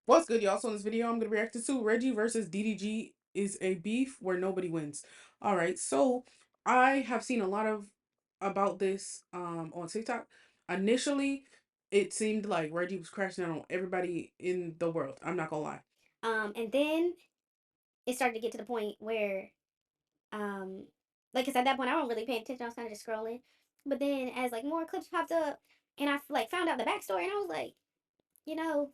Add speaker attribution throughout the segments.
Speaker 1: What's good, y'all? So in this video, I'm gonna react to Reggie versus DDG is a beef where nobody wins. All right, so I have seen a lot of about this on TikTok. Initially, it seemed like Reggie was crashing out on everybody in the world. I'm not gonna lie.
Speaker 2: And then it started to get to the point where, like, cause at that point I don't really pay attention. I was kind of just scrolling, but then as like more clips popped up, and I like found out the backstory, and I was like, you know,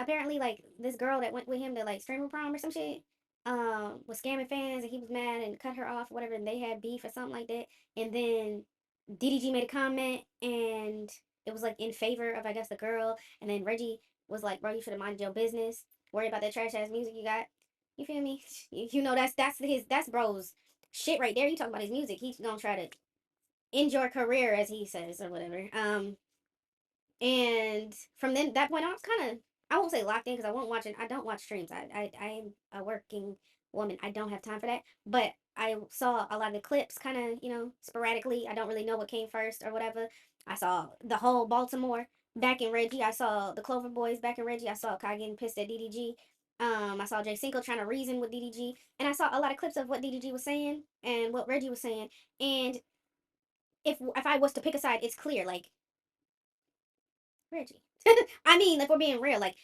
Speaker 2: apparently like this girl that went with him to like streamer prom or some shit, was scamming fans, and he was mad and cut her off or whatever, and they had beef or something like that. And then DDG made a comment, and it was like in favor of, I guess, the girl. And then Reggie was like, bro, you should have minded your business. Worry about that trash ass music you got. You feel me? You know that's bro's shit right there. You talking about his music. He's gonna try to end your career, as he says, or whatever. And from then that point on, I was kind of, I won't say locked in because I don't watch streams. I am a working woman. I don't have time for that. But I saw a lot of the clips kind of, sporadically. I don't really know what came first or whatever. I saw the whole Baltimore back in Reggie. I saw the Clover Boys back in Reggie. I saw Kai getting pissed at DDG. I saw Jay Cinco trying to reason with DDG. And I saw a lot of clips of what DDG was saying and what Reggie was saying. And if I was to pick a side, it's clear, like, Reggie. I mean, if we're being real, like,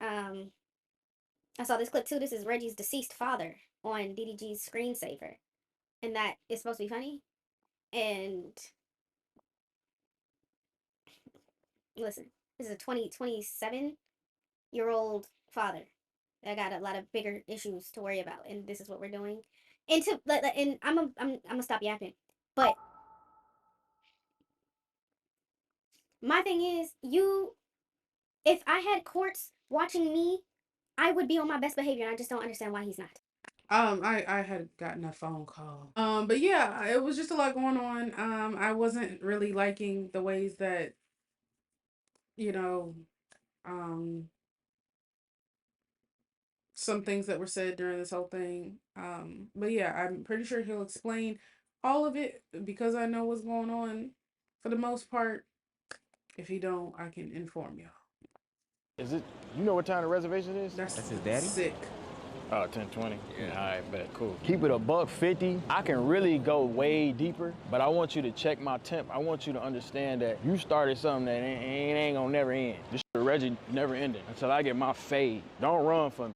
Speaker 2: um, I saw this clip too. This is Reggie's deceased father on DDG's screensaver, and that is supposed to be funny. And listen, this is a 27-year-old father that got a lot of bigger issues to worry about, and this is what we're doing. And I'm gonna stop yapping, but my thing is, if I had courts watching me, I would be on my best behavior, and I just don't understand why he's not.
Speaker 1: I had gotten a phone call. But yeah, it was just a lot going on. I wasn't really liking the ways that, you know, um some things that were said during this whole thing. But yeah, I'm pretty sure he'll explain all of it because I know what's going on for the most part. If he don't, I can inform you.
Speaker 3: Is it, you know what time the reservation is?
Speaker 1: That's
Speaker 4: his daddy?
Speaker 1: sick.
Speaker 3: Oh, 10:20.
Speaker 4: Yeah.
Speaker 3: All right, bet, cool. Keep it $150. I can really go way deeper, but I want you to check my temp. I want you to understand that you started something that ain't gonna never end. This shit, Reggie, never ending until I get my fade. Don't run from me.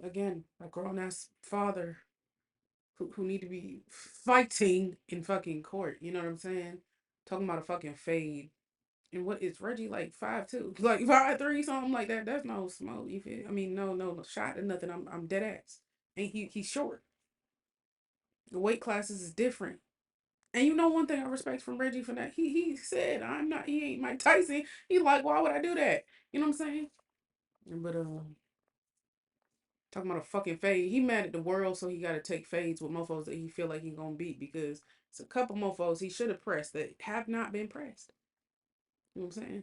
Speaker 1: Again, a grown ass father who need to be fighting in fucking court. You know what I'm saying? Talking about a fucking fade. And what is Reggie, like 5'2", like 5'3", something like that? That's no smoke. You feel? I mean, no shot or nothing. I'm dead ass. And he's short. The weight classes is different. And you know one thing I respect from Reggie for that, he said I'm not. He ain't Mike Tyson. He's like, why would I do that? You know what I'm saying? But talking about a fucking fade. He mad at the world, so he got to take fades with mofos that he feel like he gonna beat because it's a couple mofos he should have pressed that have not been pressed. You know what I'm saying?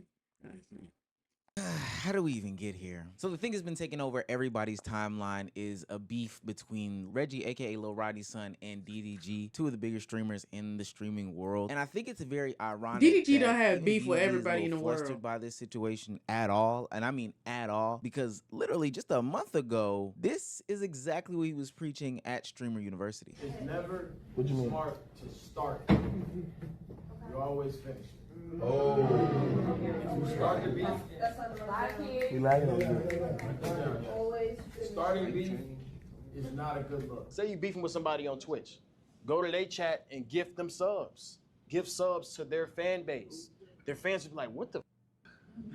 Speaker 4: How do we even get here? So the thing that's been taking over everybody's timeline is a beef between Reggie, aka Lil Roddy's son, and DDG, two of the biggest streamers in the streaming world. And I think it's very ironic
Speaker 1: DDG
Speaker 4: that
Speaker 1: don't have
Speaker 4: even
Speaker 1: beef with
Speaker 4: DDG is
Speaker 1: everybody
Speaker 4: a
Speaker 1: in the
Speaker 4: little
Speaker 1: world.
Speaker 4: flustered by this situation at all, and I mean at all, because literally just a month ago, this is exactly what he was preaching at Streamer University.
Speaker 5: It's never smart to start. You always finish. Oh. If you start the beef, starting beef is not a good look.
Speaker 3: Say you beefing with somebody on Twitch. Go to their chat and gift them subs. Give subs to their fan base. Their fans will be like, what the f?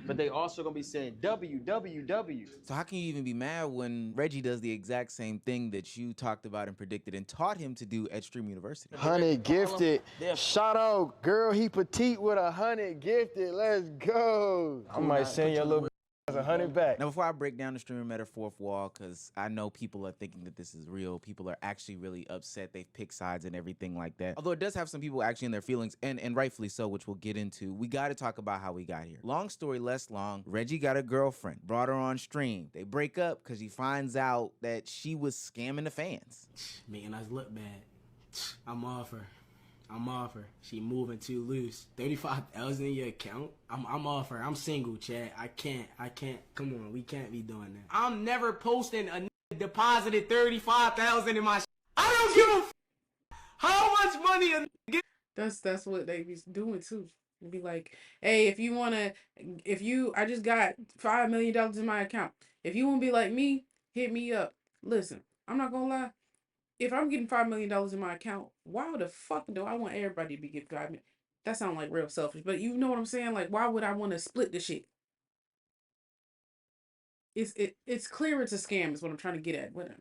Speaker 3: But they also gonna be saying WWW.
Speaker 4: So how can you even be mad when Reggie does the exact same thing that you talked about and predicted and taught him to do at Stream University?
Speaker 3: 100 gifted. Shout out, girl, he petite with 100 gifted. Let's go. I might send your little 100 back.
Speaker 4: Now, before I break down the streamer meta fourth wall, because I know people are thinking that this is real, people are actually really upset, they've picked sides and everything like that. Although it does have some people actually in their feelings, and rightfully so, which we'll get into. We got to talk about how we got here. Long story less long, Reggie got a girlfriend, brought her on stream. They break up because he finds out that she was scamming the fans.
Speaker 6: Making us look bad. I'm off her. I'm off her. She moving too loose. 35,000 in your account? I'm off her. I'm single, Chad. I can't. Come on, we can't be doing that. I'm never posting a deposited 35,000 in my. I don't give a how much money a get.
Speaker 1: That's what they be doing too. It'd be like, hey, I just got $5 million in my account. If you want to be like me, hit me up. Listen, I'm not gonna lie. If I'm getting $5 million in my account, why the fuck do I want everybody to be getting 5 million? That sounds like real selfish, but you know what I'm saying? Like, why would I want to split the shit? It's clear it's a scam. Is what I'm trying to get at. Whatever.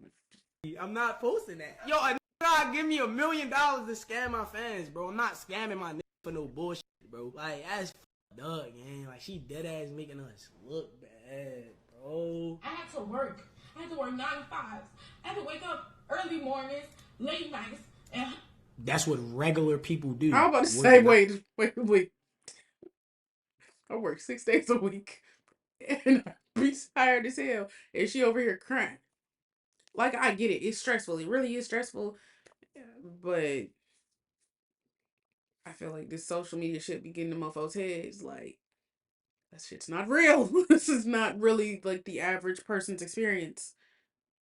Speaker 6: I'm not posting that. Yo, a nigga give me $1 million to scam my fans, bro. I'm not scamming my nigga for no bullshit, bro. Like, that's fucked up, man. Like, she dead ass making us look bad, bro.
Speaker 7: I had to work. I had to work 9 to 5s. I had to wake up early mornings, late nights, and
Speaker 6: that's what regular people do.
Speaker 1: I was about to say, wait. I work 6 days a week, and I be tired as hell, and she over here crying. Like, I get it. It's stressful. It really is stressful, but I feel like this social media shit be getting the mofos' heads. Like, that shit's not real. This is not really like the average person's experience.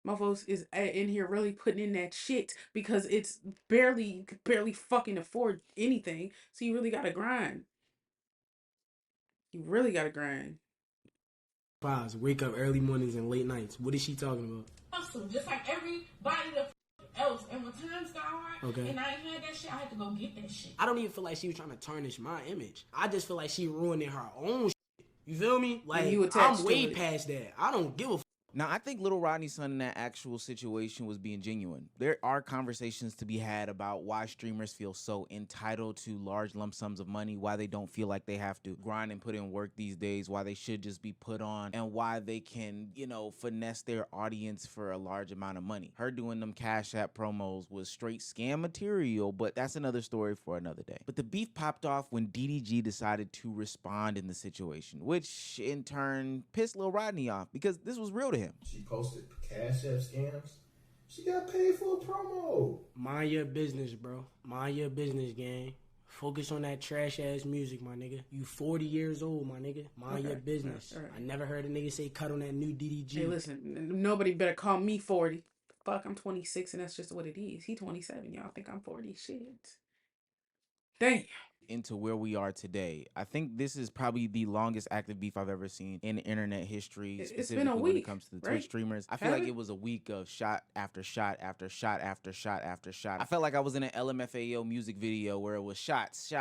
Speaker 1: Mofos is in here really putting in that shit because it's barely fucking afford anything. So you really gotta grind. You really gotta grind.
Speaker 6: Fives, wake up early mornings and late nights. What is she talking about?
Speaker 7: hustle, just like everybody else. And when times got hard, and I ain't had that shit, I had to go get that shit.
Speaker 6: I don't even feel like she was trying to tarnish my image. I just feel like she ruining her own shit. You feel me? Like, I'm way past that. I don't give a
Speaker 4: Now, I think Little Rodney's son in that actual situation was being genuine. There are conversations to be had about why streamers feel so entitled to large lump sums of money, why they don't feel like they have to grind and put in work these days, why they should just be put on, and why they can, you know, finesse their audience for a large amount of money. Her doing them Cash App promos was straight scam material, but that's another story for another day. But the beef popped off when DDG decided to respond in the situation, which in turn pissed Lil Rodney off because this was real to him.
Speaker 5: She posted Cash App scams. She got paid for a promo.
Speaker 6: Mind your business, bro. Mind your business, gang. Focus on that trash ass music, my nigga. You 40 years old, my nigga. Mind your business. Right. I never heard a nigga say cut on that new DDG.
Speaker 1: Hey, listen, nobody better call me 40. Fuck, I'm 26 and that's just what it is. He 27. Y'all think I'm 40? Shit. Damn.
Speaker 4: Into where we are today. I think this is probably the longest active beef I've ever seen in internet history, specifically when it comes to the Twitch streamers. I feel like it was a week of shot after shot after shot after shot after shot. I felt like I was in an LMFAO music video where it was shots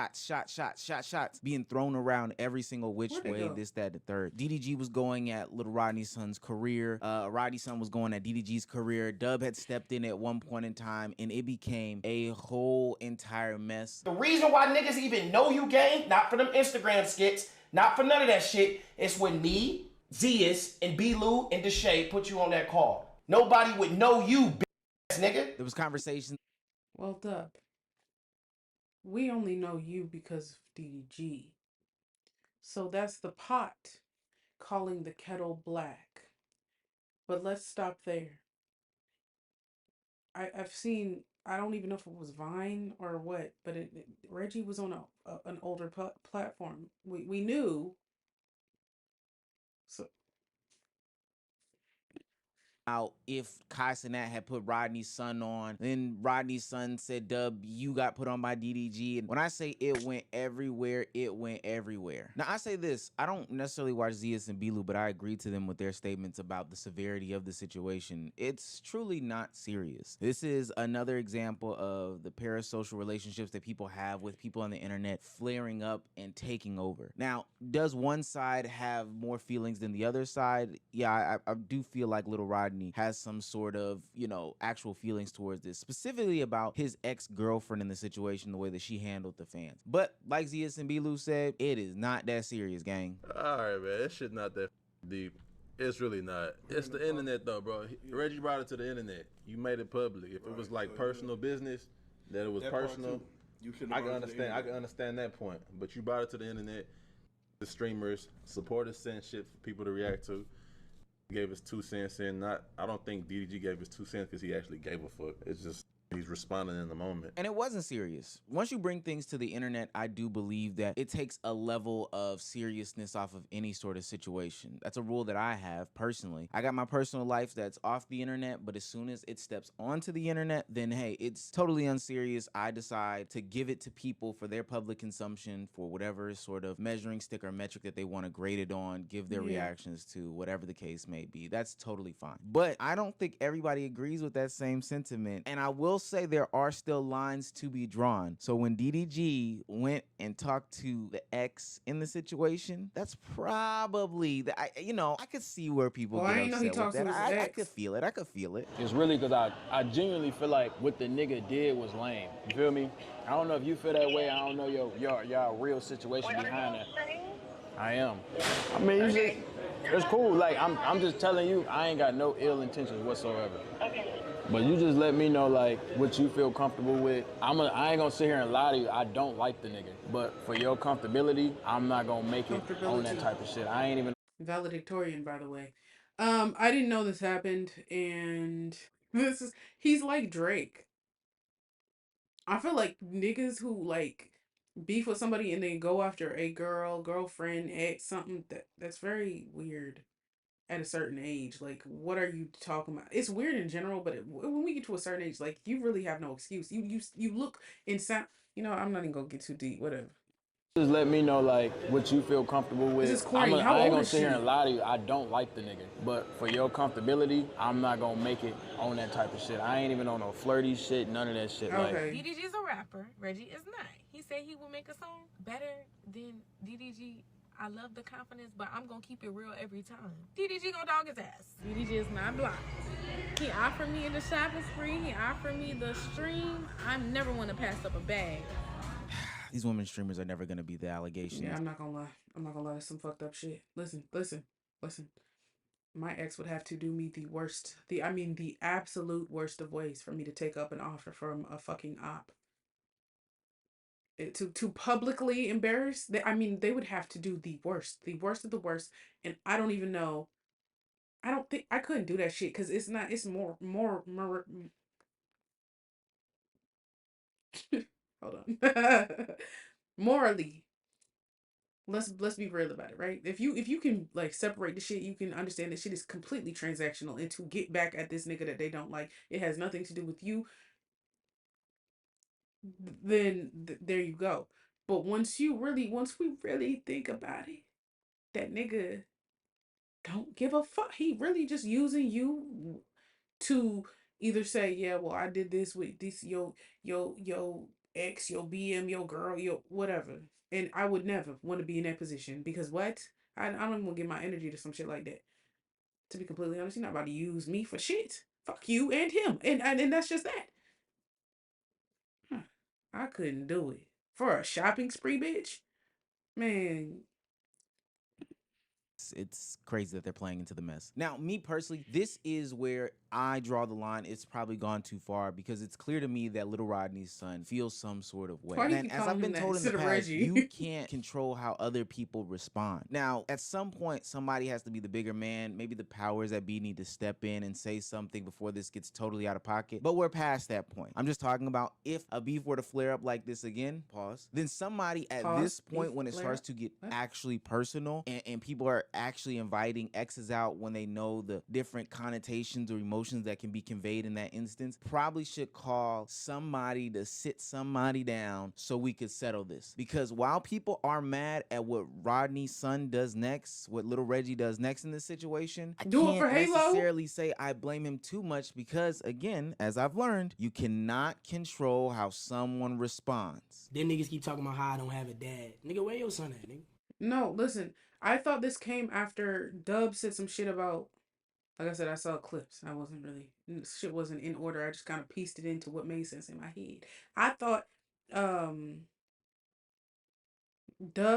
Speaker 4: being thrown around every single which way, this, that, the third. DDG was going at Little Rodney's son's career. Rodney's son was going at DDG's career. Dub had stepped in at one point in time, and it became a whole entire mess.
Speaker 8: The reason why niggas even know you, gang, not for them Instagram skits, not for none of that shit, it's when me, Zias, and B-Lou and Deshae put you on that call. Nobody would know you, bitch, nigga.
Speaker 4: There was conversation.
Speaker 1: Well, Dub, we only know you because of DDG. So that's the pot calling the kettle black. But let's stop there. I've seen, I don't even know if it was Vine or what, but Reggie was on an older platform. We knew. So
Speaker 4: out if Kai Cenat had put Rodney's son on. Then Rodney's son said, Dub, you got put on by DDG. And when I say it went everywhere, it went everywhere. Now, I say this, I don't necessarily watch Zias and Bilu, but I agree to them with their statements about the severity of the situation. It's truly not serious. This is another example of the parasocial relationships that people have with people on the internet flaring up and taking over. Now, does one side have more feelings than the other side? Yeah, I do feel like Little Rodney has some sort of, you know, actual feelings towards this, specifically about his ex-girlfriend in the situation, the way that she handled the fans. But like Zias and Bilu said, it is not that serious, gang.
Speaker 9: All right, man, that shit not that deep. It's really not. It's the internet, though, bro. Reggie brought it to the internet. You made it public. If it was like personal business, that it was personal, I can understand. I can understand that point. But you brought it to the internet. The streamers, supporters sent shit for people to react to. Gave us 2 cents in. I don't think DDG gave us 2 cents because he actually gave a fuck. It's just He's responding in the moment.
Speaker 4: And it wasn't serious. Once you bring things to the internet, I do believe that it takes a level of seriousness off of any sort of situation. That's a rule that I have personally. I got my personal life that's off the internet, but as soon as it steps onto the internet, then hey, it's totally unserious. I decide to give it to people for their public consumption for whatever sort of measuring stick or metric that they want to grade it on, give their reactions to, whatever the case may be. That's totally fine. But I don't think everybody agrees with that same sentiment. And I will say there are still lines to be drawn. So when DDG went and talked to the ex in the situation, that's probably I could see where people get
Speaker 1: I ain't know he
Speaker 4: upset with
Speaker 1: talks to
Speaker 4: that.
Speaker 1: his
Speaker 4: I
Speaker 1: ex.
Speaker 4: could feel it. I could feel it.
Speaker 3: It's really because I genuinely feel like what the nigga did was lame. You feel me? I don't know if you feel that way. I don't know your real situation behind that. I am. I mean, it's cool. Like I'm just telling you, I ain't got no ill intentions whatsoever. Okay. But you just let me know like what you feel comfortable with. I ain't gonna sit here and lie to you. I don't like the nigga. But for your comfortability, I'm not gonna make it on that type of shit. I ain't even
Speaker 1: valedictorian, by the way. I didn't know this happened, and he's like Drake. I feel like niggas who like beef with somebody and then go after a girlfriend, ex, something that's very weird at a certain age. Like, what are you talking about? It's weird in general, but when we get to a certain age, like, you really have no excuse. You look and sound. I'm not even gonna get too deep. Whatever.
Speaker 3: just let me know like what you feel comfortable with.
Speaker 1: This is corny. How
Speaker 3: I ain't
Speaker 1: old
Speaker 3: gonna
Speaker 1: is
Speaker 3: sit here
Speaker 1: she?
Speaker 3: and lie to you. I don't like the nigga. But for your comfortability, I'm not gonna make it on that type of shit. I ain't even on no flirty shit, none of that shit.
Speaker 1: Okay.
Speaker 3: Like
Speaker 7: DDG is a rapper. Reggie is not. He said he will make a song better than DDG. I love the confidence, but I'm gonna keep it real every time. DDG gonna dog his ass. DDG is not blocked. He offered me the shopping spree. He offered me the stream. I never want to pass up a bag.
Speaker 4: These women streamers are never gonna be the allegations.
Speaker 1: Yeah, I'm not gonna lie. That's some fucked up shit. Listen. My ex would have to do me the absolute worst of ways for me to take up an offer from a fucking op. To publicly embarrass, they would have to do the worst of the worst, and I don't even know. I don't think I couldn't do that shit because it's more hold on. Morally, let's be real about it, right? If you can like separate the shit, you can understand that shit is completely transactional, and to get back at this nigga that they don't like, it has nothing to do with you. Then there you go. But once we really think about it, that nigga don't give a fuck. He really just using you to either say, yeah, well, I did this with this yo ex, your BM, your girl, your whatever. And I would never want to be in that position because what? I don't even want to give my energy to some shit like that. To be completely honest, you're not about to use me for shit. Fuck you and him. And that's just that. Huh. I couldn't do it. For a shopping spree, bitch? Man,
Speaker 4: It's crazy that they're playing into the mess. Now, me personally, this is where I draw the line. It's probably gone too far because it's clear to me that Little Rodney's son feels some sort of way.
Speaker 1: why do you
Speaker 4: And
Speaker 1: keep
Speaker 4: as
Speaker 1: calling
Speaker 4: I've been
Speaker 1: him that
Speaker 4: told in the
Speaker 1: instead of
Speaker 4: past,
Speaker 1: Reggie?
Speaker 4: you can't control how other people respond. Now, at some point, somebody has to be the bigger man. Maybe the powers that be need to step in and say something before this gets totally out of pocket. But we're past that point. I'm just talking about if a beef were to flare up like this again, pause, then somebody at this point, when it starts to get actually personal and people are actually inviting exes out when they know the different connotations or emotions that can be conveyed in that instance, probably should call somebody to sit somebody down so we could settle this. Because while people are mad at what Rodney's son does next, what little Reggie does next in this situation, I can't necessarily say I blame him too much because, again, as I've learned, you cannot control how someone responds.
Speaker 6: Them niggas keep talking about how I don't have a dad. Nigga, where your son at, nigga?
Speaker 1: No, listen. I thought this came after Dub said some shit about, like I said, I saw clips. I wasn't really, shit wasn't in order. I just kind of pieced it into what made sense in my head. I thought Dub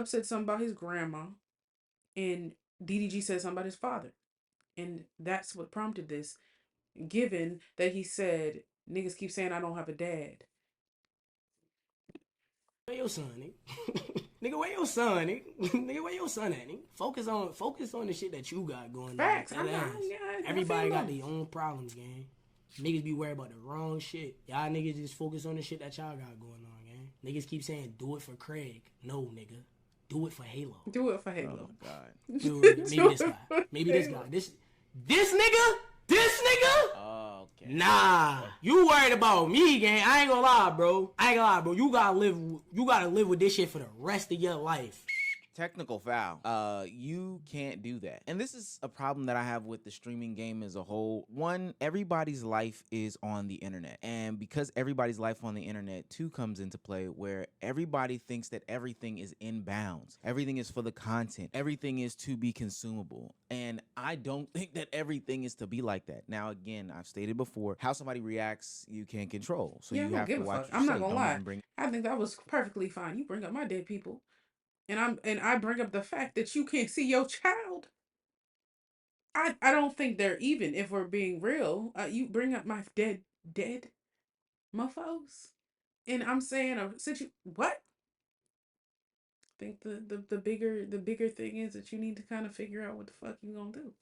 Speaker 1: said something about his grandma and DDG said something about his father. And that's what prompted this, given that he said, niggas keep saying I don't have a dad.
Speaker 6: Where your son, nigga? Nigga, where your son, nigga? Nigga, where your son at, nigga? Focus on the shit that you got going
Speaker 1: Facts.
Speaker 6: on. Everybody got their own problems, gang. Niggas be worried about the wrong shit. Y'all niggas just focus on the shit that y'all got going on, gang. Niggas keep saying, do it for Craig. No, nigga. Do it for Halo.
Speaker 1: Do it for Halo.
Speaker 4: Oh my God.
Speaker 6: Dude, maybe this guy. Maybe this guy. This nigga? This nigga?
Speaker 4: Oh, okay.
Speaker 6: Nah. You worried about me, gang. I ain't gonna lie, bro. You gotta live with this shit for the rest of your life.
Speaker 4: Technical foul. You can't do that. And this is a problem that I have with the streaming game as a whole. One, everybody's life is on the internet. And because everybody's life on the internet, two comes into play where everybody thinks that everything is in bounds. Everything is for the content. Everything is to be consumable. And I don't think that everything is to be like that. Now, again, I've stated before, how somebody reacts, you can't control. So
Speaker 1: Yeah,
Speaker 4: you have to watch.
Speaker 1: I'm not gonna lie. I think that was perfectly fine. You bring up my dead people. And I bring up the fact that you can't see your child. I don't think they're even, if we're being real. You bring up my dead mofos, and I'm saying what? I think the bigger thing is that you need to kind of figure out what the fuck you gonna do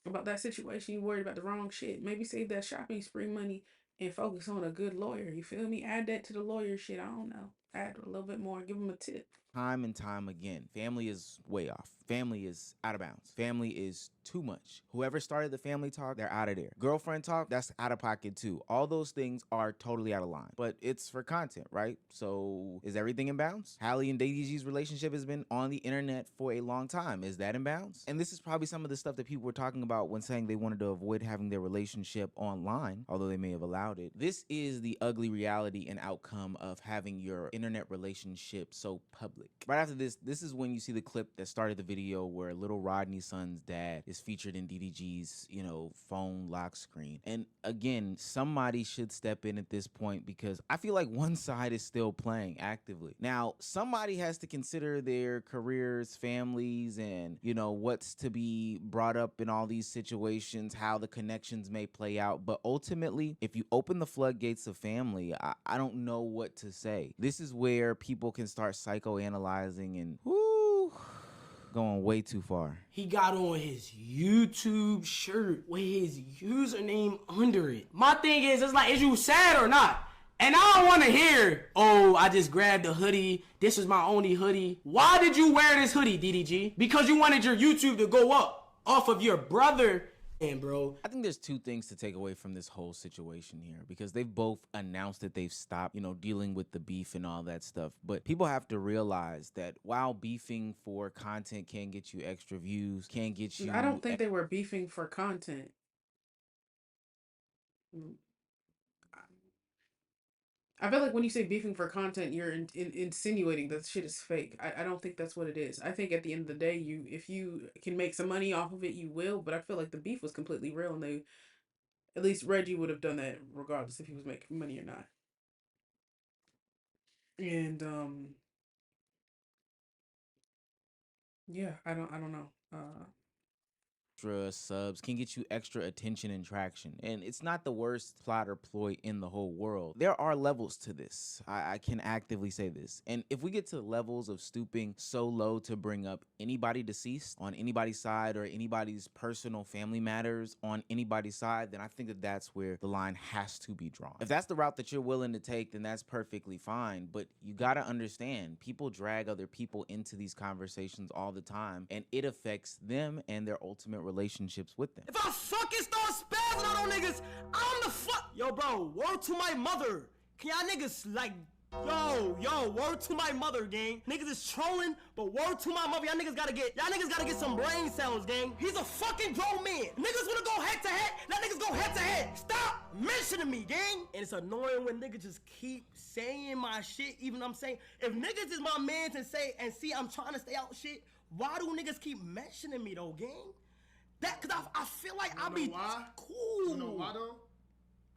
Speaker 1: about that situation. You worried about the wrong shit. Maybe save that shopping spree money and focus on a good lawyer. You feel me? Add that to the lawyer shit. I don't know. Add a little bit more. Give them a tip.
Speaker 4: Time and time again, family is way off. Family is out of bounds. Family is too much. Whoever started the family talk, they're out of there. Girlfriend talk, that's out of pocket too. All those things are totally out of line. But it's for content, right? So is everything in bounds? Hallie and DDG's relationship has been on the internet for a long time. Is that in bounds? And this is probably some of the stuff that people were talking about when saying they wanted to avoid having their relationship online, although they may have allowed it. This is the ugly reality and outcome of having your internet relationship so public. Right after this is when you see the clip that started the video where little Rodney's son's dad is featured in DDG's, phone lock screen. And again, somebody should step in at this point because I feel like one side is still playing actively. Now, somebody has to consider their careers, families, and, what's to be brought up in all these situations, how the connections may play out. But ultimately, if you open the floodgates of family, I don't know what to say. This is where people can start psychoanalyzing and going way too far.
Speaker 6: He got on his YouTube shirt with his username under it. My thing is like, is you sad or not? And I don't want to hear, oh, I just grabbed a hoodie. This is my only hoodie. Why did you wear this hoodie, DDG? Because you wanted your YouTube to go up off of your brother. And bro,
Speaker 4: I think there's two things to take away from this whole situation here because they've both announced that they've stopped, dealing with the beef and all that stuff. But people have to realize that while beefing for content can get you extra views, can get you...
Speaker 1: I don't think they were beefing for content. I feel like when you say beefing for content, you're insinuating that shit is fake. I don't think that's what it is. I think at the end of the day, if you can make some money off of it, you will. But I feel like the beef was completely real, and at least Reggie would have done that regardless if he was making money or not. And yeah, I don't know.
Speaker 4: Extra subs can get you extra attention and traction, and it's not the worst plot or ploy in the whole world. There are levels to this. I can actively say this, and if we get to levels of stooping so low to bring up anybody deceased on anybody's side or anybody's personal family matters on anybody's side, then I think that that's where the line has to be drawn. If that's the route that you're willing to take, then that's perfectly fine, but you gotta understand, people drag other people into these conversations all the time, and it affects them and their ultimate relationships with them.
Speaker 6: If I fucking start spazzing out on niggas, I'm the fuck. Yo, bro, word to my mother. Can y'all niggas word to my mother, gang. Niggas is trolling, but word to my mother. Y'all niggas gotta get some brain cells, gang. He's a fucking grown man. Niggas wanna go head to head. Let niggas go head to head. Stop mentioning me, gang. And it's annoying when niggas just keep saying my shit, even I'm saying, if niggas is my mans and see I'm trying to stay out shit, why do niggas keep mentioning me though, gang? That, cause I feel like I be cool.
Speaker 5: You know why though?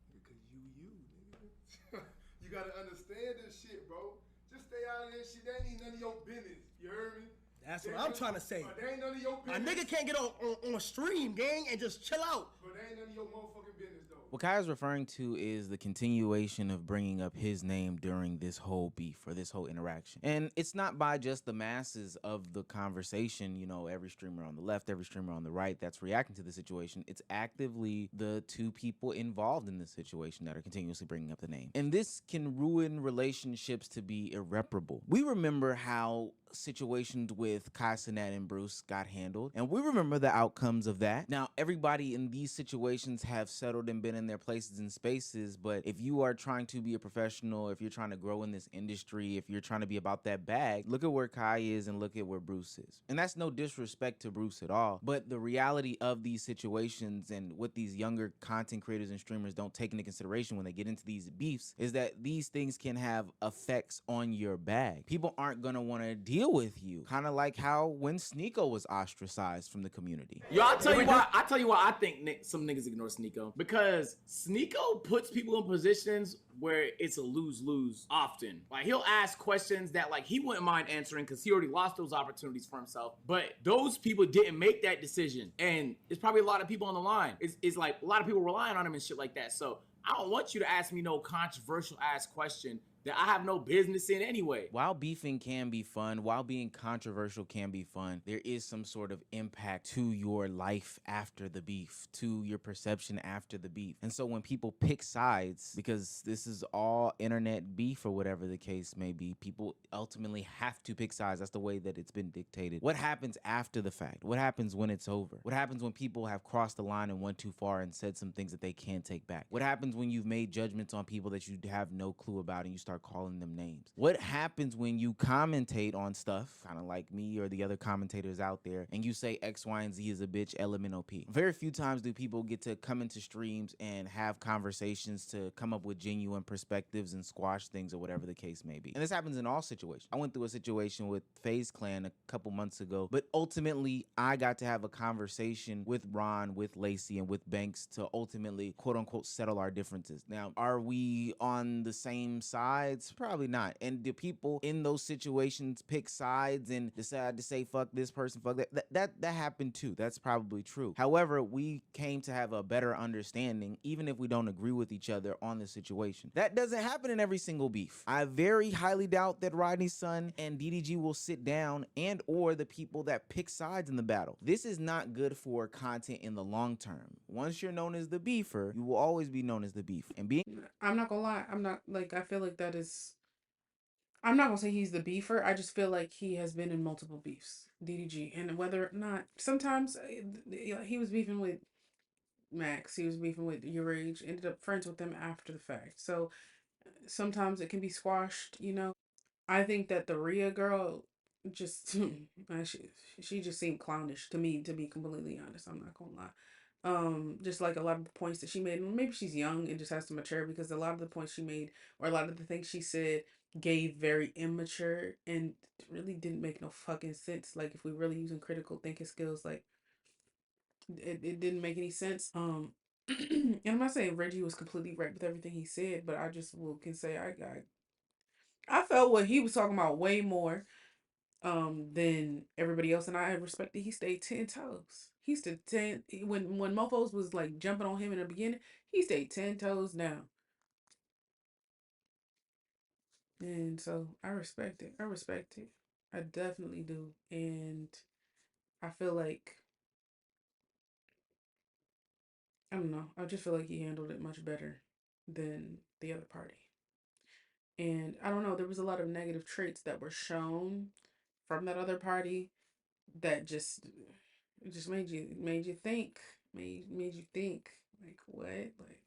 Speaker 5: Because you, nigga. You gotta understand this shit, bro. Just stay out of this shit. That ain't none of your business. You heard me?
Speaker 6: That's what I'm trying to say.
Speaker 5: But that ain't none of your
Speaker 6: A
Speaker 5: business.
Speaker 6: nigga can't get on stream, gang, and just chill out.
Speaker 5: But that ain't none of your motherfucking business, though.
Speaker 4: What Kai is referring to is the continuation of bringing up his name during this whole beef or this whole interaction. And it's not by just the masses of the conversation, you know, every streamer on the left, every streamer on the right that's reacting to the situation. It's actively the two people involved in this situation that are continuously bringing up the name. And this can ruin relationships to be irreparable. We remember how situations with Kai Cenat and Bruce got handled, and we remember the outcomes of that. Now, everybody in these situations have settled and been in their places and spaces, but if you are trying to be a professional, if you're trying to grow in this industry, if you're trying to be about that bag, look at where Kai is and look at where Bruce is. And that's no disrespect to Bruce at all, but the reality of these situations and what these younger content creators and streamers don't take into consideration when they get into these beefs is that these things can have effects on your bag. People aren't gonna wanna deal with you. Kind of like how when Sneeko was ostracized from the community.
Speaker 6: Yo, I'll tell you why. I tell you why I think some niggas ignore Sneeko, because Sneeko puts people in positions where it's a lose-lose often. Like, he'll ask questions that like he wouldn't mind answering because he already lost those opportunities for himself. But those people didn't make that decision, and it's probably a lot of people on the line. It's like a lot of people relying on him and shit like that. So I don't want you to ask me no controversial ass question that I have no business in anyway.
Speaker 4: While beefing can be fun, while being controversial can be fun, there is some sort of impact to your life after the beef, to your perception after the beef. And so when people pick sides, because this is all internet beef or whatever the case may be, people ultimately have to pick sides. That's the way that it's been dictated. What happens after the fact? What happens when it's over? What happens when people have crossed the line and went too far and said some things that they can't take back? What happens when you've made judgments on people that you have no clue about and you start calling them names? What happens when you commentate on stuff, kind of like me or the other commentators out there, and you say X, Y, and Z is a bitch, LMNOP? Very few times do people get to come into streams and have conversations to come up with genuine perspectives and squash things or whatever the case may be. And this happens in all situations. I went through a situation with FaZe Clan a couple months ago, but ultimately I got to have a conversation with Ron, with Lacey, and with Banks to ultimately quote unquote settle our differences. Now, are we on the same sides? Probably not. And do people in those situations pick sides and decide to say fuck this person, fuck that happened too. That's probably true. However, we came to have a better understanding, even if we don't agree with each other on the situation. That doesn't happen in every single beef. I very highly doubt that Rodney's son and DDG will sit down and or the people that pick sides in the battle. This is not good for content in the long term. Once you're known as the beefer, you will always be known as the beef. And being
Speaker 1: I'm not gonna lie. I'm not like I feel like that is. I'm not gonna say he's the beefer. I just feel like he has been in multiple beefs, DDG, and whether or not sometimes he was beefing with Max, he was beefing with Your Rage, ended up friends with them after the fact. So sometimes it can be squashed. I think that the Rhea girl just she just seemed clownish to me, to be completely honest. I'm not gonna lie. Just like a lot of the points that she made, and maybe she's young and just has to mature, because a lot of the points she made or a lot of the things she said gave very immature and really didn't make no fucking sense. Like, if we really using critical thinking skills, like it didn't make any sense. And I'm not saying Reggie was completely right with everything he said, but I just can say I felt what he was talking about way more than everybody else, and I respect that he stayed 10 toes. He stood 10 when mofos was like jumping on him in the beginning. He stayed 10 toes down, and so I respect it. I respect it. I definitely do, and I feel like I don't know. I just feel like he handled it much better than the other party. And I don't know, there was a lot of negative traits that were shown from that other party that just made you think, made you think, like, what? Like,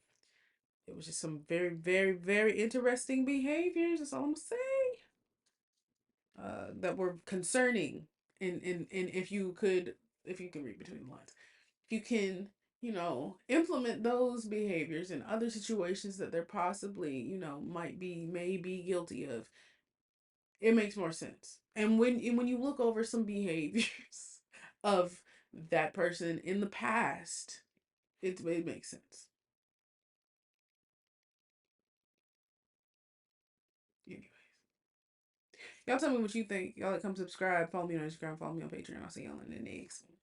Speaker 1: it was just some very, very, very interesting behaviors, that's all I'm gonna say. That were concerning. And if you can read between the lines, if you can, implement those behaviors in other situations that they're possibly, may be guilty of, it makes more sense. And when you look over some behaviors of that person in the past, it makes sense. Anyways, y'all tell me what you think. Y'all, come subscribe, follow me on Instagram, follow me on Patreon. I'll see y'all in the next one.